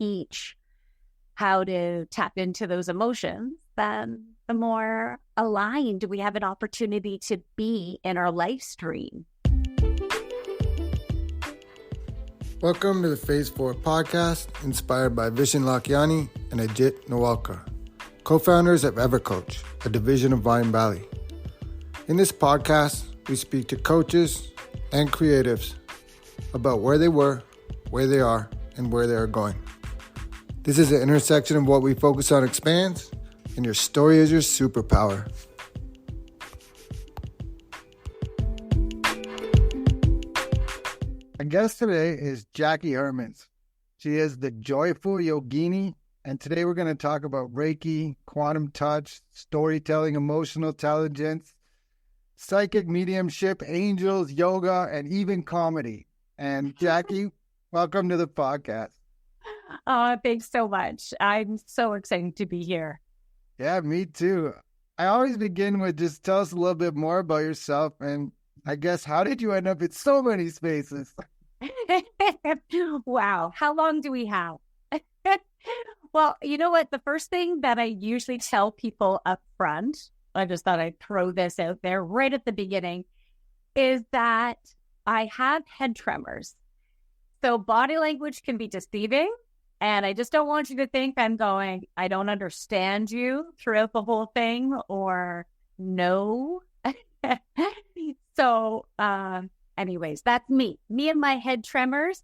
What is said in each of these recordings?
teach how to tap into those emotions, then the more aligned we have an opportunity to be in our life stream. Welcome to the Phase 4 podcast, inspired by Vishen Lakhiani and Ajit Nawalkar, co-founders of EverCoach, a division of Vine Valley. In this podcast, we speak to coaches and creatives about where they were, where they are, and where they are going. This is an intersection of what we focus on expands, and your story is your superpower. Our guest today is Jacquie Hermans. She is the Joyful Yogini, and today we're going to talk about Reiki, quantum touch, storytelling, emotional intelligence, psychic mediumship, angels, yoga, and even comedy. And Jacquie, welcome to the podcast. Oh, thanks so much. I'm so excited to be here. Yeah, me too. I always begin with just tell us a little bit more about yourself, and I guess how did you end up in so many spaces? Wow. How long do we have? Well, you know what? The first thing that I usually tell people up front, I just thought I'd throw this out there right at the beginning, is that I have head tremors. So body language can be deceiving. And I just don't want you to think I'm going, I don't understand you throughout the whole thing, or no. So, anyways, that's me. Me and my head tremors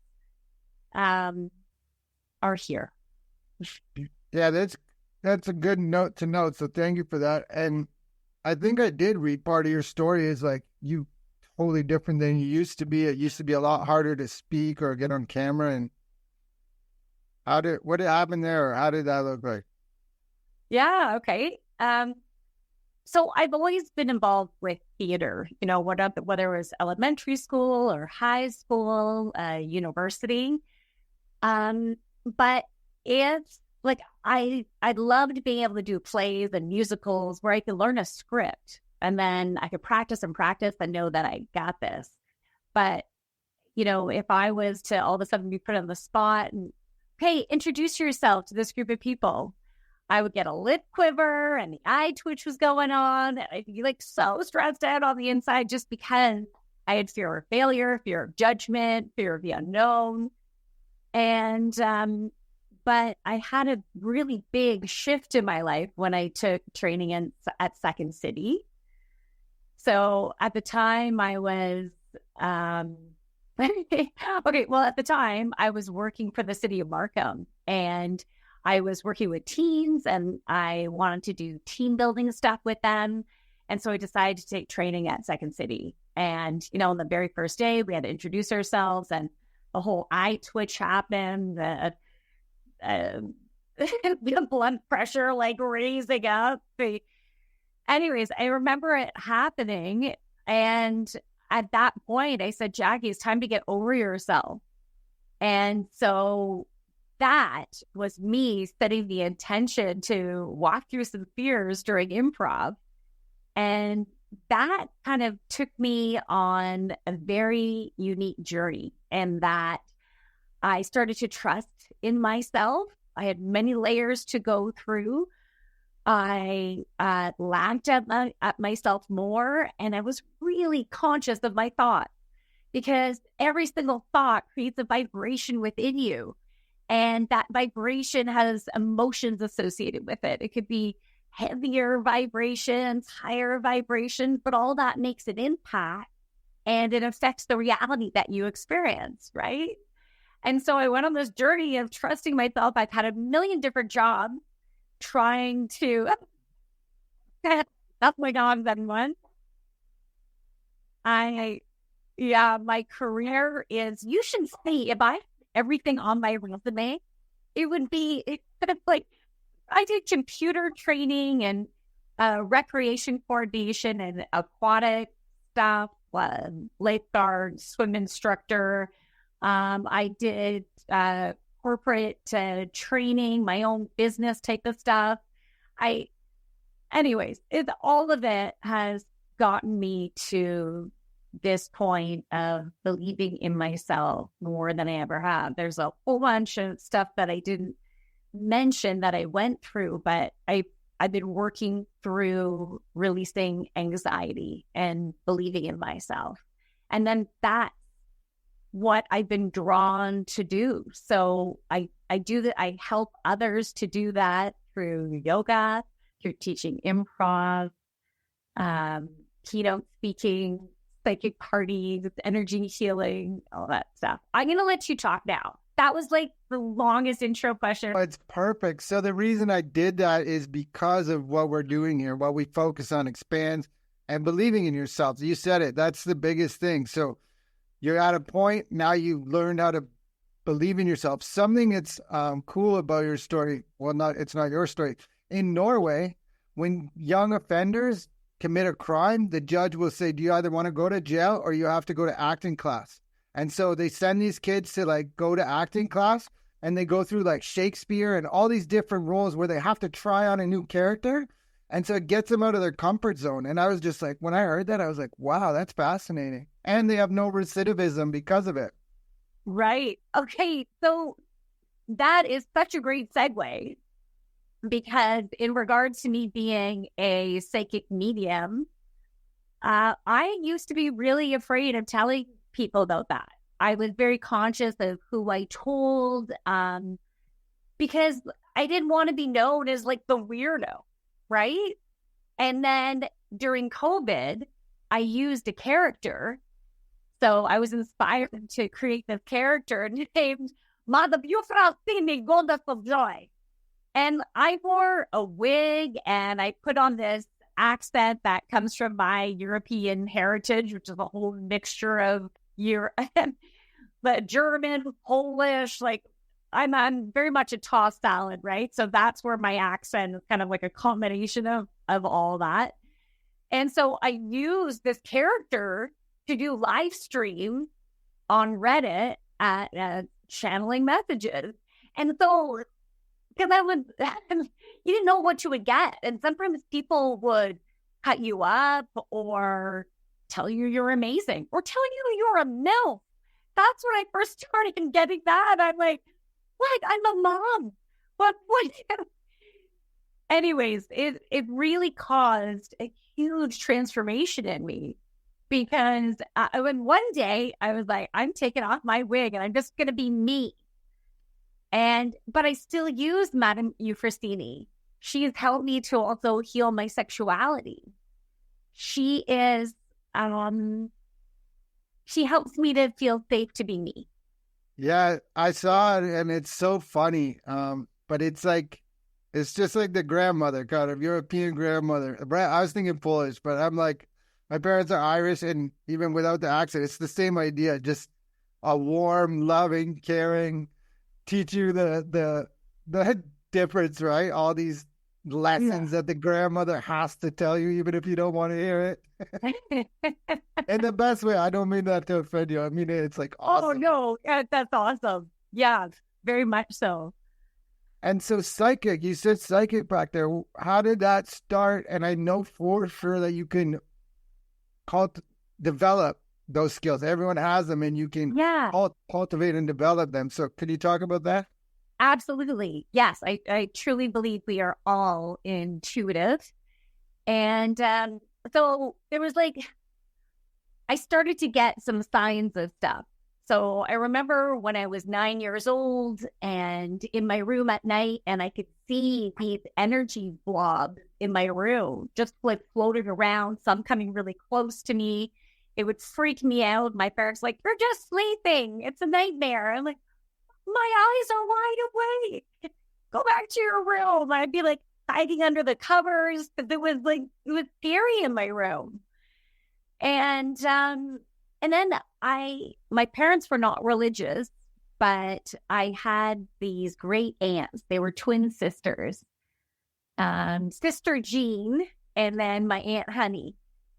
are here. Yeah, that's a good note to note. So thank you for that. And I think I did read part of your story is like you totally different than you used to be. It used to be a lot harder to speak or get on camera. And what did happen there? Or how did that look like? Yeah. Okay. So I've always been involved with theater, whether it was elementary school or high school, university. But it's like, I loved being able to do plays and musicals where I could learn a script and then I could practice and know that I got this. But, if I was to all of a sudden be put on the spot and, hey, introduce yourself to this group of people, I would get a lip quiver and the eye twitch was going on. And I'd be like so stressed out on the inside just because I had fear of failure, fear of judgment, fear of the unknown. And, but I had a really big shift in my life when I took training at Second City. So at the time I was, at the time I was working for the city of Markham, and I was working with teens and I wanted to do team building stuff with them. And so I decided to take training at Second City. And, on the very first day, we had to introduce ourselves and the whole eye twitch happened, the blood pressure like raising up. Anyways, I remember it happening. And at that point, I said, Jacquie, it's time to get over yourself. And so that was me setting the intention to walk through some fears during improv. And that kind of took me on a very unique journey, and that I started to trust in myself. I had many layers to go through. I laughed at myself more, and I was really conscious of my thoughts, because every single thought creates a vibration within you. And that vibration has emotions associated with it. It could be heavier vibrations, higher vibrations, but all that makes an impact, and it affects the reality that you experience, right? And so I went on this journey of trusting myself. I've had a million different jobs trying to, that's my dog, everyone. My career is, you should see if I everything on my resume, it would be like I did computer training and recreation coordination and aquatic stuff, lifeguard, swim instructor. I did corporate training, my own business type of stuff. All of it has gotten me to this point of believing in myself more than I ever have. There's a whole bunch of stuff that I didn't mention that I went through, but I've been working through releasing anxiety and believing in myself. And then that's what I've been drawn to do. So I do that. I help others to do that through yoga, through teaching improv, keynote speaking, psychic parties, energy healing, all that stuff. I'm going to let you talk now. That was like the longest intro question. It's perfect. So the reason I did that is because of what we're doing here. What we focus on expands and believing in yourself. You said it. That's the biggest thing. So you're at a point now, you've learned how to believe in yourself. Something that's cool about your story. Well, it's not your story. In Norway, when young offenders commit a crime, the judge will say, do you either want to go to jail or you have to go to acting class? And so they send these kids to like go to acting class, and they go through like Shakespeare and all these different roles where they have to try on a new character. And so it gets them out of their comfort zone. And I was just like, when I heard that, I was like, wow, that's fascinating. And they have no recidivism because of it. Right. Okay. So that is such a great segue, because in regards to me being a psychic medium, I used to be really afraid of telling people about that. I was very conscious of who I told, because I didn't want to be known as like the weirdo, right? And then during COVID, I used a character. So I was inspired to create this character named Mother Bufrastini, Goddess of Joy. And I wore a wig and I put on this accent that comes from my European heritage, which is a whole mixture of but German, Polish, like I'm very much a tossed salad, right? So that's where my accent is kind of like a combination of all that. And so I used this character to do live stream on Reddit at channeling messages. And so, because you didn't know what you would get. And sometimes people would cut you up or tell you you're amazing or tell you you're a MILF. That's when I first started getting that. I'm like, what? I'm a mom. What? Anyways, it really caused a huge transformation in me, because when one day I was like, I'm taking off my wig and I'm just going to be me. But I still use Madame Euphrosyne. She has helped me to also heal my sexuality. She is, she helps me to feel safe to be me. Yeah, I saw it, and it's so funny. But it's just like the grandmother, kind of European grandmother. I was thinking Polish, but I'm like, my parents are Irish, and even without the accent, it's the same idea. Just a warm, loving, caring, teach you the difference, right? All these lessons that the grandmother has to tell you, even if you don't want to hear it. In the best way. I don't mean that to offend you. I mean, it's like awesome. Oh, no. Yeah, that's awesome. Yeah, very much so. And so psychic, you said psychic back there. How did that start? And I know for sure that you can develop those skills. Everyone has them, and you can cultivate and develop them. So can you talk about that? Absolutely. Yes, I truly believe we are all intuitive. And so there was I started to get some signs of stuff. So I remember when I was 9 years old and in my room at night, and I could see these energy blobs in my room, just floating around, some coming really close to me. It would freak me out. My parents were like, you're just sleeping. It's a nightmare. I'm like, my eyes are wide awake. Go back to your room. I'd be hiding under the covers, because it was scary in my room. And then my parents were not religious, but I had these great aunts. They were twin sisters, Sister Jean, and then my Aunt Honey.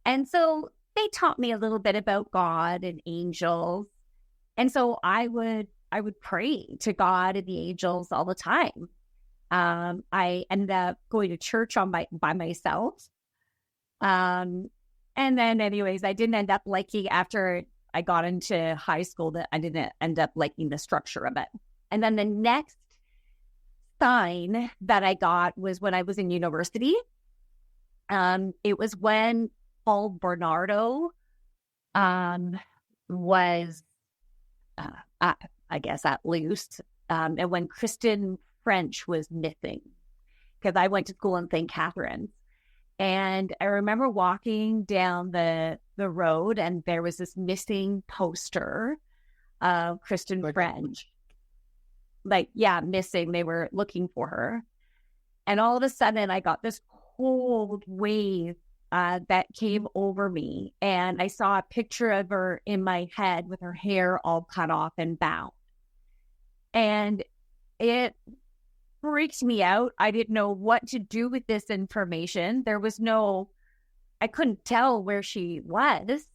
And so they taught me a little bit about God and angels. And so I would pray to God and the angels all the time. I ended up going to church by myself. And And then anyways, I didn't end up liking, after I got into high school, that I didn't end up liking the structure of it. And then the next sign that I got was when I was in university. It was when Paul Bernardo was, I guess, at loose, and when Kristen French was missing, because I went to school in St. Catharines. And I remember walking down the road, and there was this missing poster of Kristen French. Missing. They were looking for her. And all of a sudden, I got this cold wave that came over me. And I saw a picture of her in my head with her hair all cut off and bound. And it freaked me out. I didn't know what to do with this information. I couldn't tell where she was.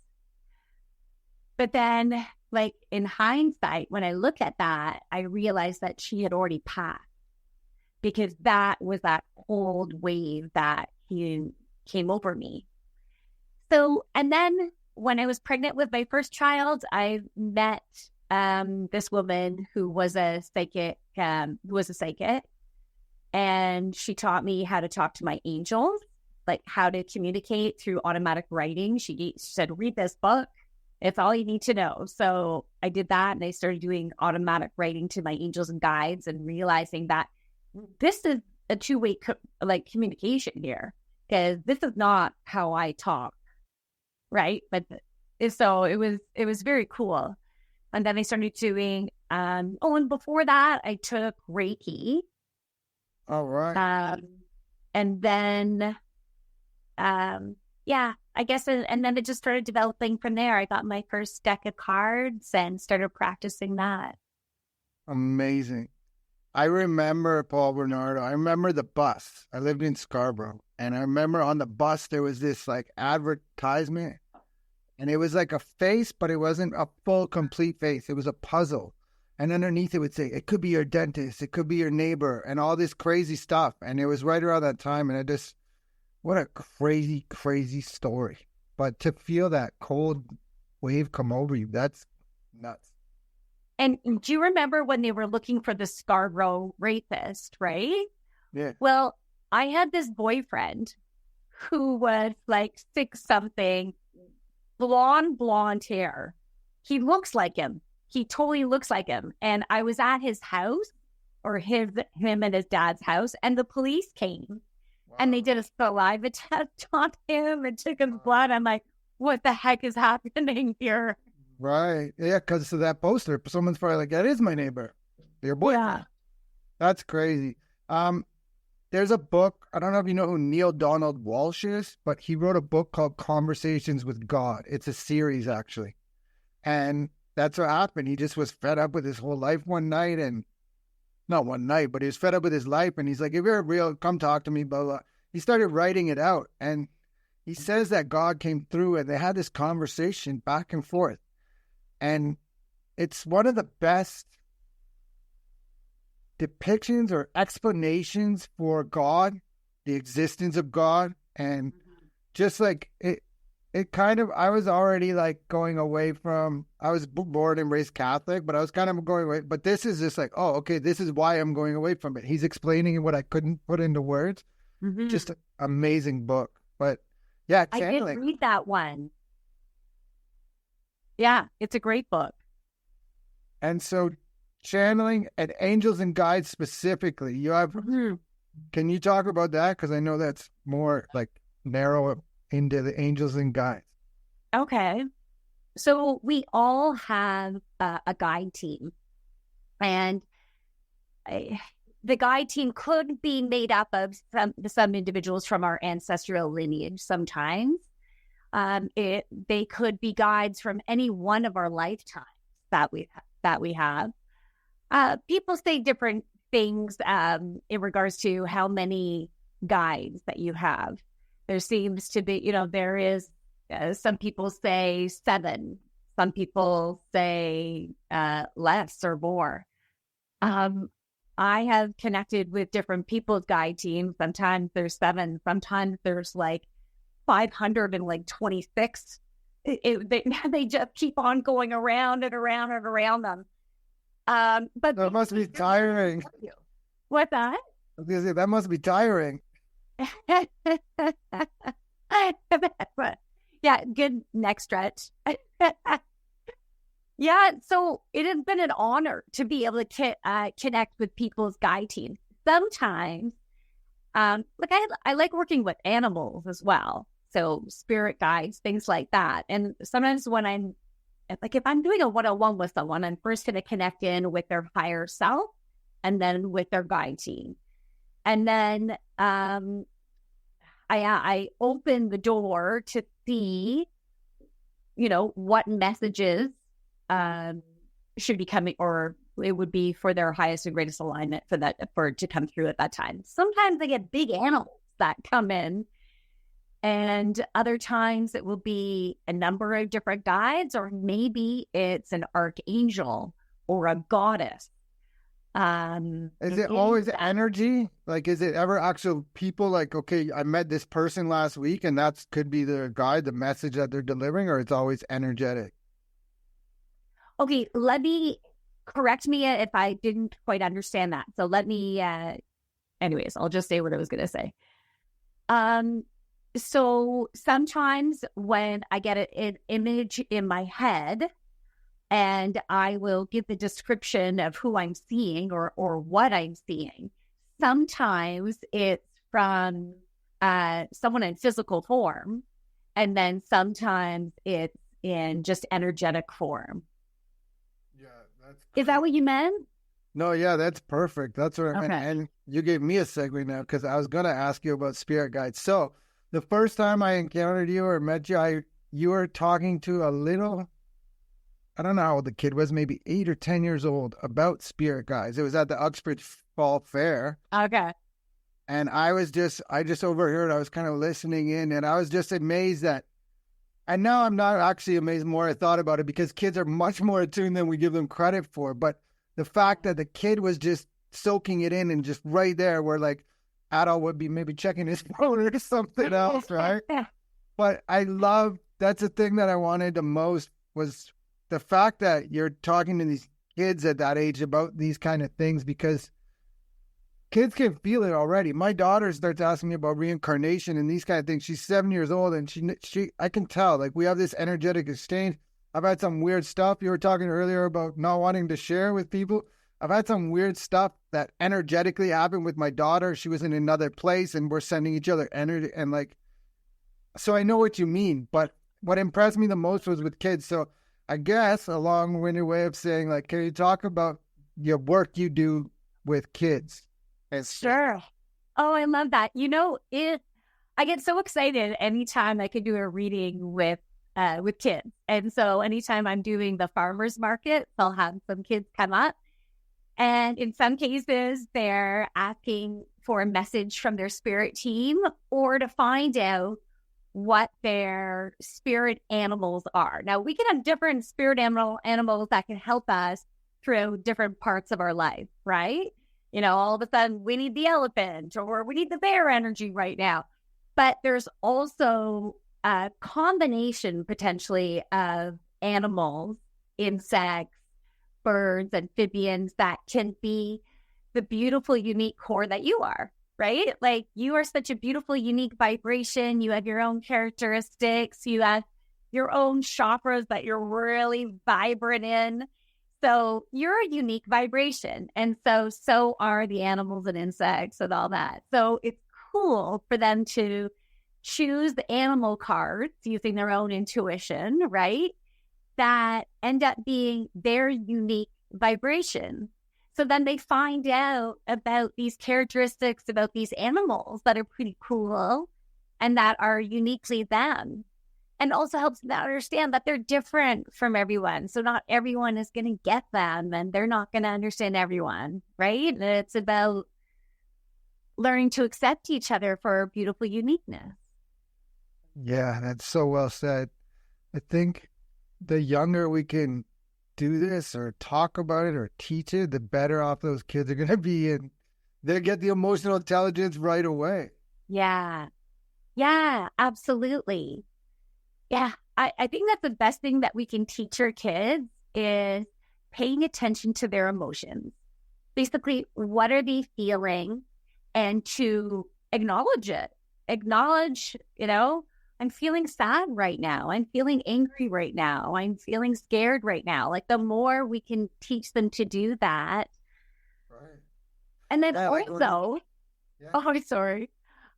But then, like, in hindsight, when I look at that, I realized that she had already passed, because that was that cold wave that came over me. So, and then when I was pregnant with my first child, I met this woman who was a psychic, and she taught me how to talk to my angels, like how to communicate through automatic writing. She said, read this book. It's all you need to know. So I did that, and I started doing automatic writing to my angels and guides, and realizing that this is a two-way communication here, because this is not how I talk, right? But so it was very cool. And then I started doing, and before that, I took Reiki. All right. And then, I guess, and then it just started developing from there. I got my first deck of cards and started practicing that. Amazing. I remember Paul Bernardo. I remember the bus. I lived in Scarborough, and I remember on the bus there was this like advertisement, and it was like a face, but it wasn't a full, complete face. It was a puzzle. And underneath it would say, it could be your dentist, it could be your neighbor, and all this crazy stuff. And it was right around that time, and what a crazy, crazy story. But to feel that cold wave come over you, that's nuts. And do you remember when they were looking for the Scarborough rapist, right? Yeah. Well, I had this boyfriend who was like 6-something, blonde hair. He looks like him. He totally looks like him. And I was at his house, or him and his dad's house, and the police came. Wow. And they did a saliva test on him and took his blood. I'm like, what the heck is happening here? Right. Yeah, because of that poster, someone's probably like, that is my neighbor. Your boyfriend. Yeah. That's crazy. There's a book, I don't know if you know who Neil Donald Walsh is, but he wrote a book called Conversations with God. It's a series, actually. And that's what happened. He just was fed up with his whole life one night, and not one night, but he was fed up with his life. And he's like, if you're real, come talk to me, blah, blah. He started writing it out. And he says that God came through, and they had this conversation back and forth. And it's one of the best depictions or explanations for God, the existence of God. And just like it kind of, I was already like going away from, I was born and raised Catholic, but I was kind of going away. But this is just like, oh, okay, this is why I'm going away from it. He's explaining what I couldn't put into words. Mm-hmm. Just an amazing book. But yeah, channeling. I did read that one. Yeah, it's a great book. And so channeling and angels and guides specifically, you have, can you talk about that? Because I know that's more like narrow into the angels and guides. Okay. So we all have a guide team. And the guide team could be made up of some individuals from our ancestral lineage sometimes. They could be guides from any one of our lifetimes that we have. People say different things in regards to how many guides that you have. There seems to be, there is, some people say 7, some people say less or more. I have connected with different people's guide teams. Sometimes there's 7, sometimes there's like 526. They just keep on going around and around and around them. But that must be tiring. What that? That must be tiring. Yeah, good neck stretch. Yeah, so it has been an honor to be able to connect with people's guide teams. Sometimes, like I like working with animals as well. So spirit guides, things like that. And sometimes when I'm like, if I'm doing a one-on-one with someone, I'm first going to connect in with their higher self and then with their guide team. And then I open the door to see, what messages should be coming, or it would be for their highest and greatest alignment for it to come through at that time. Sometimes I get big animals that come in, and other times it will be a number of different guides, or maybe it's an archangel or a goddess. Is it always energy? Like, is it ever actual people? Like, okay, I met this person last week, and that could be the guide, the message that they're delivering, or it's always energetic? Okay, let me correct me if I didn't quite understand that. So let me, anyways, I'll just say what I was going to say. So sometimes when I get an image in my head, and I will give the description of who I'm seeing or what I'm seeing, sometimes it's from someone in physical form, and then sometimes it's in just energetic form. Yeah, is that what you meant? No, yeah, that's perfect. That's what I meant. And you gave me a segue now, because I was going to ask you about spirit guides. So the first time I encountered you or met you, you were talking to a little, I don't know how old the kid was, maybe 8 or 10 years old, about spirit guides. It was at the Uxbridge Fall Fair. Okay. And I just overheard, I was kind of listening in, and I was just amazed that, and now I'm not actually amazed more I thought about it, because kids are much more attuned than we give them credit for. But the fact that the kid was just soaking it in and just right there, where like adult would be maybe checking his phone or something else, right? But that's the thing that I wanted the most, was the fact that you're talking to these kids at that age about these kind of things, because kids can feel it already. My daughter starts asking me about reincarnation and these kind of things. She's 7 years old, and she I can tell, like, we have this energetic exchange. I've had some weird stuff. You were talking earlier about not wanting to share with people. I've had some weird stuff that energetically happened with my daughter. She was in another place, and we're sending each other energy, and like, so I know what you mean. But what impressed me the most was with kids. So I guess a long-winded way of saying, like, can you talk about your work you do with kids? Sure. Oh, I love that. I get so excited anytime I can do a reading with kids. And so anytime I'm doing the farmers market, I'll have some kids come up. And in some cases, they're asking for a message from their spirit team, or to find out what their spirit animals are. Now, we can have different spirit animals that can help us through different parts of our life, right? All of a sudden we need the elephant, or we need the bear energy right now. But there's also a combination potentially of animals, insects, birds, amphibians that can be the beautiful, unique core that you are, right? Like, you are such a beautiful, unique vibration. You have your own characteristics. You have your own chakras that you're really vibrant in. So you're a unique vibration. And so are the animals and insects and all that. So it's cool for them to choose the animal cards using their own intuition, right? That end up being their unique vibration. So then they find out about these characteristics about these animals that are pretty cool and that are uniquely them. And also helps them understand that they're different from everyone. So not everyone is going to get them, and they're not going to understand everyone, right? And it's about learning to accept each other for our beautiful uniqueness. Yeah, that's so well said. I think the younger we can do this or talk about it or teach it, the better off those kids are going to be. And they get the emotional intelligence right away. Yeah. Yeah, absolutely. Yeah, I think that's the best thing that we can teach our kids is paying attention to their emotions. Basically, what are they feeling? And to acknowledge it. Acknowledge, I'm feeling sad right now. I'm feeling angry right now. I'm feeling scared right now. Like the more we can teach them to do that. Right. And then Yeah, like also, yeah. oh, sorry.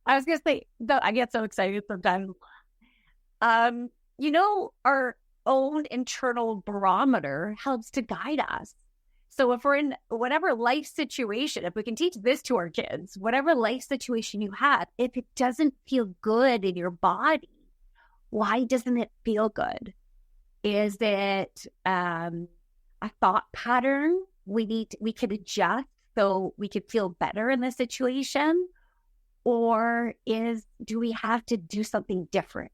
I was going to say, I get so excited sometimes. Our own internal barometer helps to guide us. So if we're in whatever life situation, if we can teach this to our kids, whatever life situation you have, if it doesn't feel good in your body, why doesn't it feel good? Is it a thought pattern we could adjust so we could feel better in the situation? Or do we have to do something different?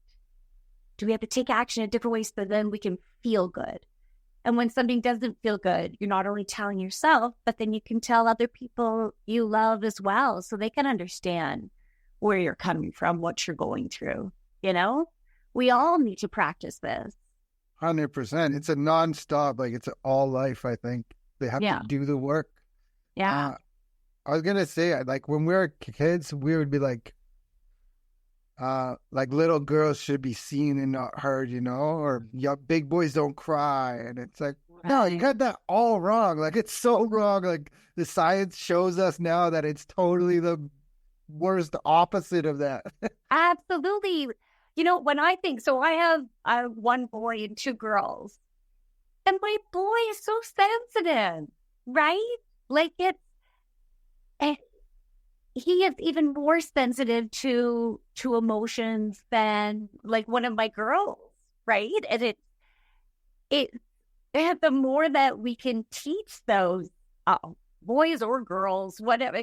Do we have to take action in different ways so then we can feel good? And when something doesn't feel good, you're not only telling yourself, but then you can tell other people you love as well, so they can understand where you're coming from, what you're going through. We all need to practice this. 100%. It's a nonstop, like it's all life. I think they have to do the work. Yeah. I was gonna say, like when we were kids, we would be like little girls should be seen and not heard, or big boys don't cry. And it's like, no, you got that all wrong. Like it's so wrong. Like the science shows us now that it's totally the worst opposite of that. Absolutely. When I think, so I have one boy and two girls, and my boy is so sensitive, right? Like he is even more sensitive to emotions than like one of my girls, right? And the more that we can teach those boys or girls, whatever,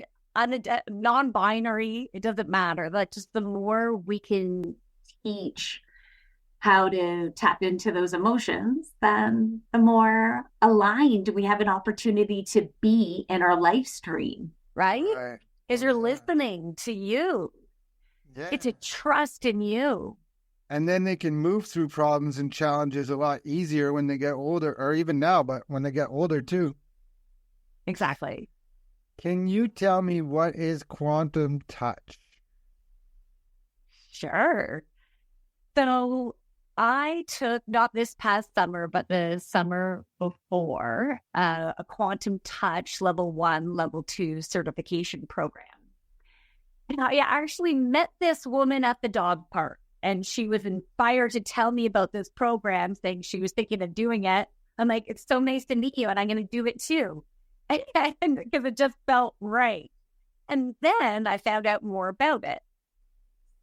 non-binary, it doesn't matter. Like just the more we can teach how to tap into those emotions, then the more aligned we have an opportunity to be in our life stream, right? Because you're listening to you. Yeah. It's a trust in you. And then they can move through problems and challenges a lot easier when they get older, or even now, but when they get older too. Exactly. Can you tell me what is quantum touch? Sure. So I took, not this past summer, but the summer before, a quantum touch level 1, level 2 certification program. And I actually met this woman at the dog park, and she was inspired to tell me about this program, saying she was thinking of doing it. I'm like, it's so nice to meet you, and I'm going to do it too. Because it just felt right. And then I found out more about it.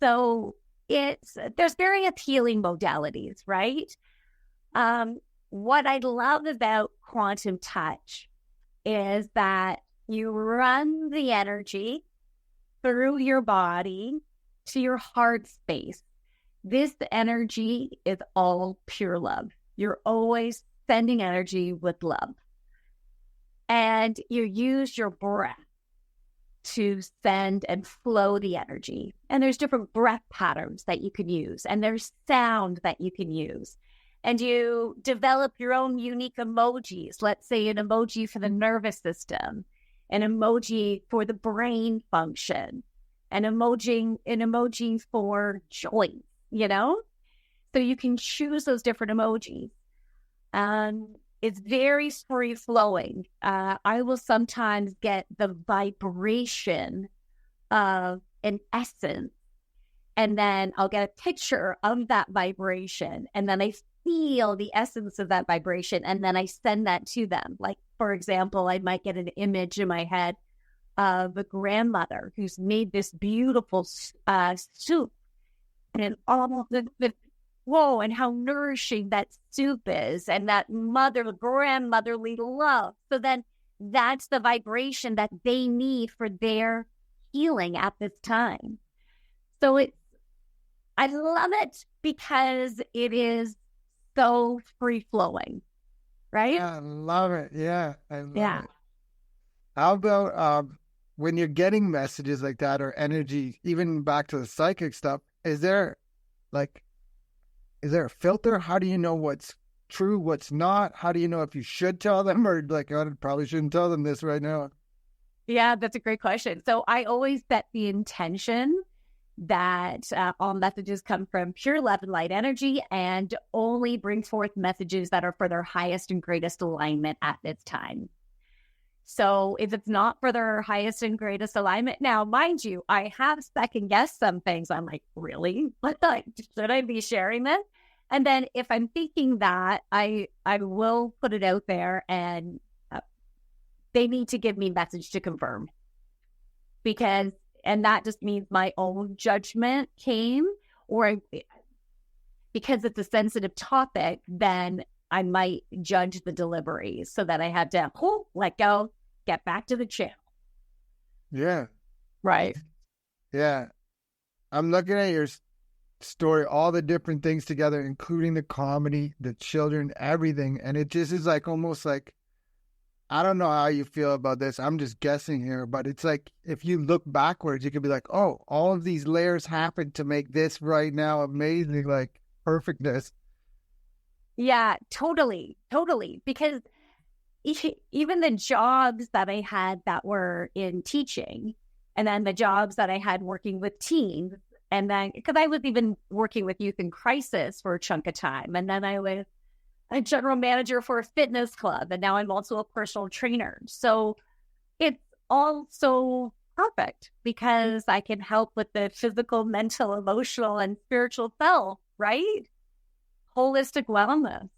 So there's various healing modalities, right? What I love about quantum touch is that you run the energy through your body to your heart space. This energy is all pure love. You're always sending energy with love. And you use your breath to send and flow the energy. And there's different breath patterns that you can use. And there's sound that you can use. And you develop your own unique emojis. Let's say an emoji for the nervous system, an emoji for the brain function, an emoji for joy, So you can choose those different emojis. It's very free-flowing. I will sometimes get the vibration of an essence, and then I'll get a picture of that vibration, and then I feel the essence of that vibration, and then I send that to them. Like, for example, I might get an image in my head of a grandmother who's made this beautiful soup, and all the whoa, and how nourishing that soup is, and that grandmotherly love. So then that's the vibration that they need for their healing at this time. So I love it because it is so free-flowing, right? Yeah, I love it. Yeah, I love it. How about when you're getting messages like that or energy, even back to the psychic stuff, is there like, is there a filter? How do you know what's true, what's not? How do you know if you should tell them or like, I probably shouldn't tell them this right now? Yeah, that's a great question. So I always set the intention that all messages come from pure love and light energy and only bring forth messages that are for their highest and greatest alignment at this time. So if it's not for their highest and greatest alignment, now, mind you, I have second guessed some things. I'm like, really? What the, should I be sharing this? And then if I'm thinking that, I will put it out there, and they need to give me a message to confirm. And that just means my own judgment came, or because it's a sensitive topic, then I might judge the delivery, so that I had to let go, get back to the channel. Yeah. Right. Yeah. I'm looking at your story, all the different things together, including the comedy, the children, everything. And it just is like almost like, I don't know how you feel about this. I'm just guessing here, but it's like if you look backwards, you could be like, oh, all of these layers happened to make this right now amazing, like perfectness. Yeah, totally. Because even the jobs that I had that were in teaching, and then the jobs that I had working with teens, and then because I was even working with youth in crisis for a chunk of time, and then I was a general manager for a fitness club, and now I'm also a personal trainer. So it's all so perfect because I can help with the physical, mental, emotional, and spiritual self, right? Holistic wellness.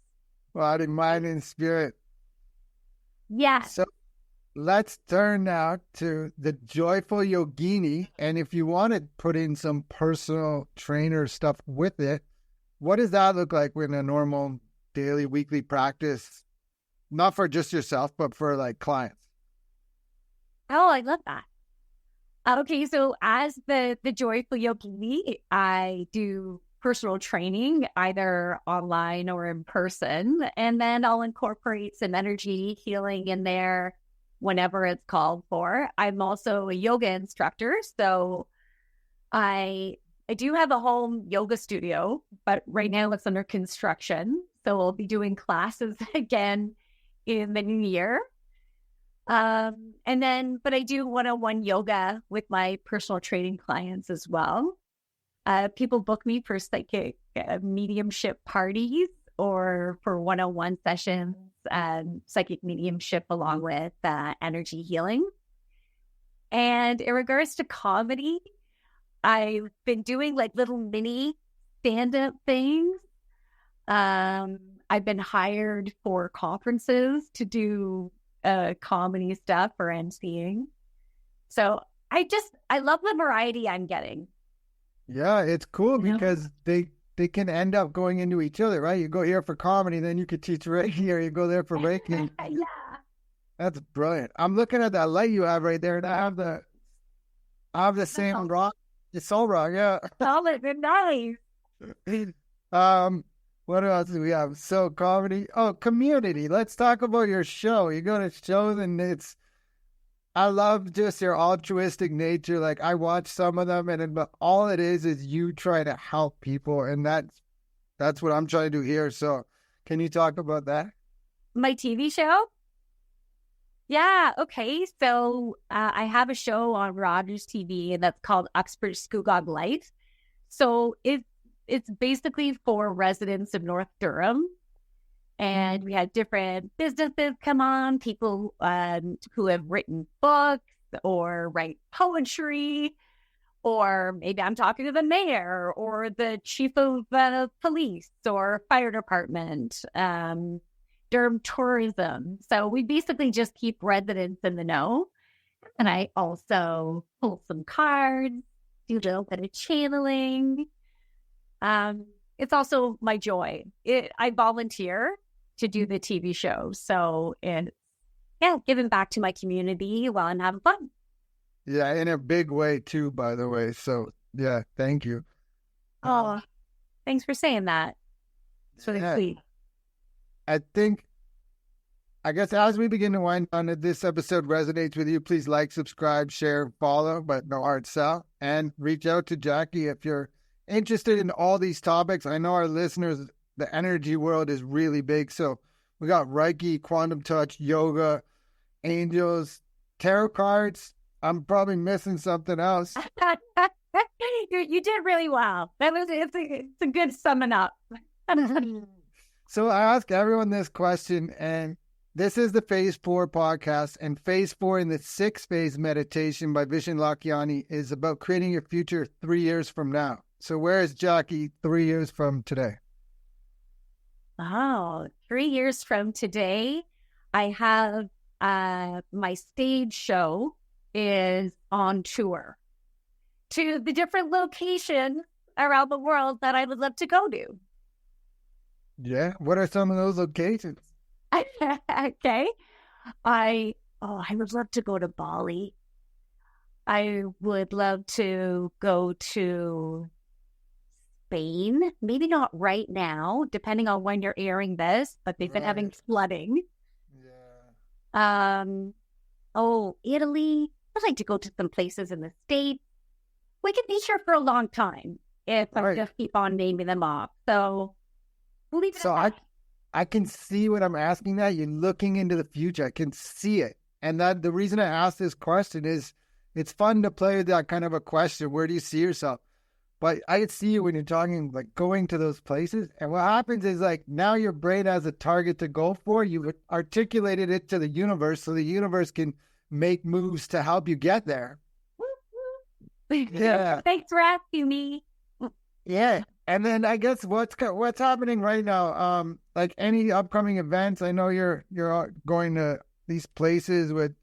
Body, mind, and spirit. Yeah. So let's turn now to the Joyful Yogini. And if you want to put in some personal trainer stuff with it, what does that look like in a normal daily, weekly practice? Not for just yourself, but for like clients. Oh, I love that. Okay, so as the Joyful Yogini, I do personal training, either online or in person, and then I'll incorporate some energy healing in there whenever it's called for. I'm also a yoga instructor, so I do have a home yoga studio, but right now it's under construction, so we'll be doing classes again in the new year. But I do one-on-one yoga with my personal training clients as well. People book me for psychic mediumship parties or for one-on-one sessions, psychic mediumship along with energy healing. And in regards to comedy, I've been doing like little mini stand-up things. I've been hired for conferences to do comedy stuff or emceeing. So I love the variety I'm getting. Yeah, it's cool because they can end up going into each other, right? You go here for comedy, then you could teach Reiki, or you go there for Reiki. Yeah. That's brilliant. I'm looking at that light you have right there, and I have the same rock. It's soul rock, yeah. Solid and nice. What else do we have? So comedy. Oh, community. Let's talk about your show. You go to shows and I love just your altruistic nature. Like I watch some of them but all it is you try to help people. And that's what I'm trying to do here. So can you talk about that? My TV show? Yeah. Okay. So I have a show on Rogers TV, and that's called Uxbridge Scugog Life. So it's basically for residents of North Durham. And we had different businesses come on, people who have written books or write poetry, or maybe I'm talking to the mayor or the chief of police or fire department, Durham tourism. So we basically just keep residents in the know. And I also pull some cards, do a little bit of channeling. It's also my joy. I volunteer to do the TV show. So, giving back to my community while I'm having fun. Yeah, in a big way too, by the way. So, yeah, thank you. Oh, thanks for saying that. It's really sweet. I guess as we begin to wind down, if this episode resonates with you, please like, subscribe, share, follow, but no hard sell. And reach out to Jacquie if you're interested in all these topics. I know our listeners, the energy world is really big. So we got Reiki, quantum touch, yoga, angels, tarot cards. I'm probably missing something else. You did really well. It's a good summing up. So I ask everyone this question, and this is the Phase 4 podcast, and Phase 4 in the 6-phase meditation by Vishen Lakhiani is about creating your future 3 years from now. So where is Jacquie 3 years from today? Oh, 3 years from today, I have my stage show is on tour to the different locations around the world that I would love to go to. Yeah. What are some of those locations? Okay. I would love to go to Bali. I would love to go to Spain. Maybe not right now, depending on when you're airing this, but they've been having flooding. Yeah. Italy. I'd like to go to some places in the States. We could be here for a long time if I just keep on naming them off. So we'll leave it at that. I can see what I'm asking that. You're looking into the future. I can see it. And that the reason I asked this question is it's fun to play with that kind of a question. Where do you see yourself? But I can see you when you're talking, like going to those places. And what happens is like now your brain has a target to go for. You've articulated it to the universe so the universe can make moves to help you get there. Yeah. Thanks for asking me. Yeah. And then I guess what's happening right now? Like any upcoming events? I know you're going to these places with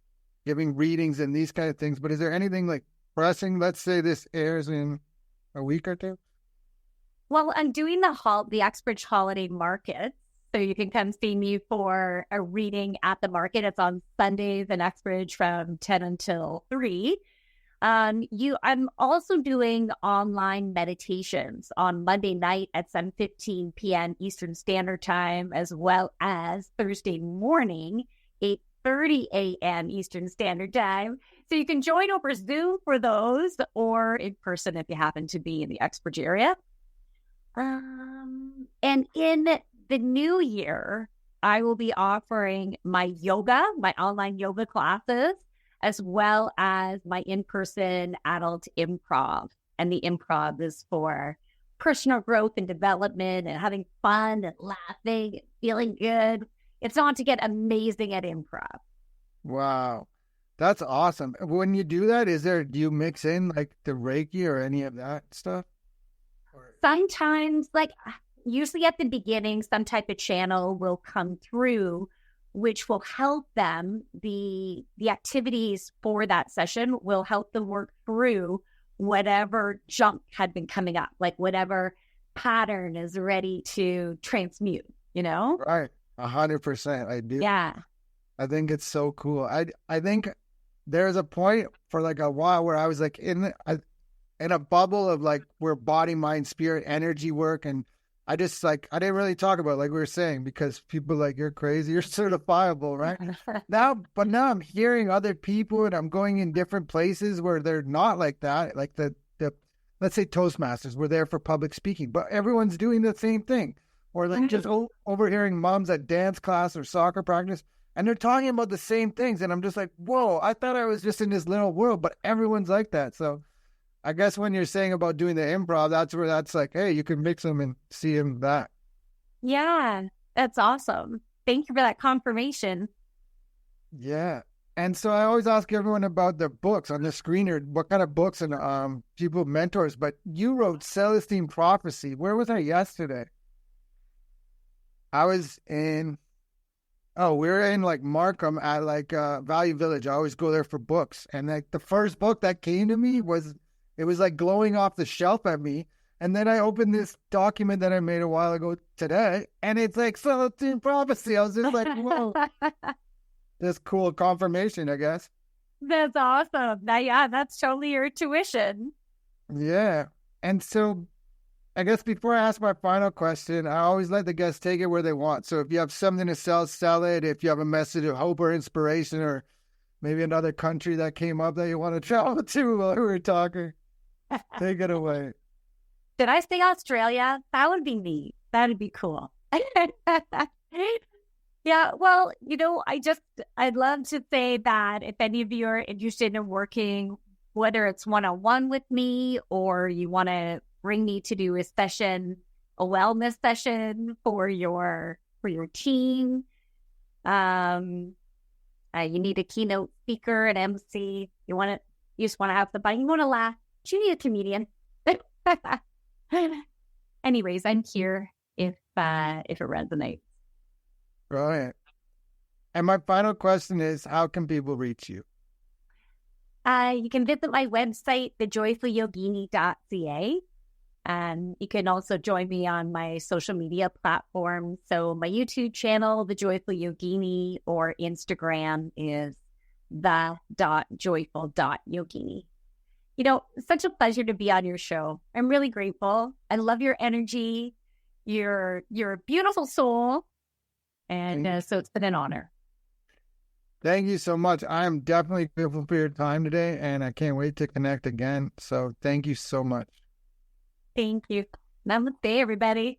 giving readings and these kind of things, but is there anything like pressing? Let's say this airs in a week or two. Well, I'm doing the Uxbridge Holiday Market, so you can come see me for a reading at the market. It's on Sundays in Uxbridge from 10 until 3. I'm also doing online meditations on Monday night at 7:15 p.m. Eastern Standard Time, as well as Thursday morning, 8:30 a.m. Eastern Standard Time. So you can join over Zoom for those or in person if you happen to be in the Uxbridge area. And in the new year, I will be offering my online yoga classes, as well as my in-person adult improv. And the improv is for personal growth and development and having fun and laughing and feeling good. It's on to get amazing at improv. Wow. That's awesome. When you do that, do you mix in like the Reiki or any of that stuff? Sometimes, usually at the beginning, some type of channel will come through which will help them. The activities for that session will help them work through whatever junk had been coming up, like whatever pattern is ready to transmute, Right. 100%. I do. Yeah. I think it's so cool. I think there's a point for like a while where I was like in a bubble of like where body, mind, spirit, energy work. And I just I didn't really talk about it, like we were saying, because people like, you're crazy, you're certifiable, right? Now I'm hearing other people and I'm going in different places where they're not like that. Like the let's say Toastmasters, we're there for public speaking, but everyone's doing the same thing. Or like just overhearing moms at dance class or soccer practice, and they're talking about the same things. And I'm just like, whoa, I thought I was just in this little world, but everyone's like that. So I guess when you're saying about doing the improv, that's where that's like, hey, you can mix them and see them back. Yeah, that's awesome. Thank you for that confirmation. Yeah. And so I always ask everyone about their books on the screener, what kind of books and people mentors. But you wrote Celestine Prophecy. Where was I yesterday? I was in, we were in like Markham at like Value Village. I always go there for books. And like the first book that came to me was like glowing off the shelf at me. And then I opened this document that I made a while ago today, and it's like Celestine Prophecy. I was just like, whoa. This cool confirmation, I guess. That's awesome. Yeah, that's totally your tuition. Yeah. And so I guess before I ask my final question, I always let the guests take it where they want. So if you have something to sell it. If you have a message of hope or inspiration, or maybe another country that came up that you want to travel to while we were talking, take it away. Did I say Australia? That would be neat. That would be cool. Yeah, well, I'd love to say that if any of you are interested in working, whether it's one-on-one with me or you want to bring me to do a session, a wellness session for your team, you need a keynote speaker, an MC, you just want to have the fun, you want to laugh, you need a comedian. Anyways, I'm here if it resonates. Brilliant. And my final question is, how can people reach you? You can visit my website, thejoyfulyogini.ca. You can also join me on my social media platforms. So my YouTube channel, The Joyful Yogini, or Instagram is the.joyful.yogini. Such a pleasure to be on your show. I'm really grateful. I love your energy. You're a beautiful soul. And so it's been an honor. Thank you so much. I'm definitely grateful for your time today, and I can't wait to connect again. So thank you so much. Thank you. Namaste, everybody.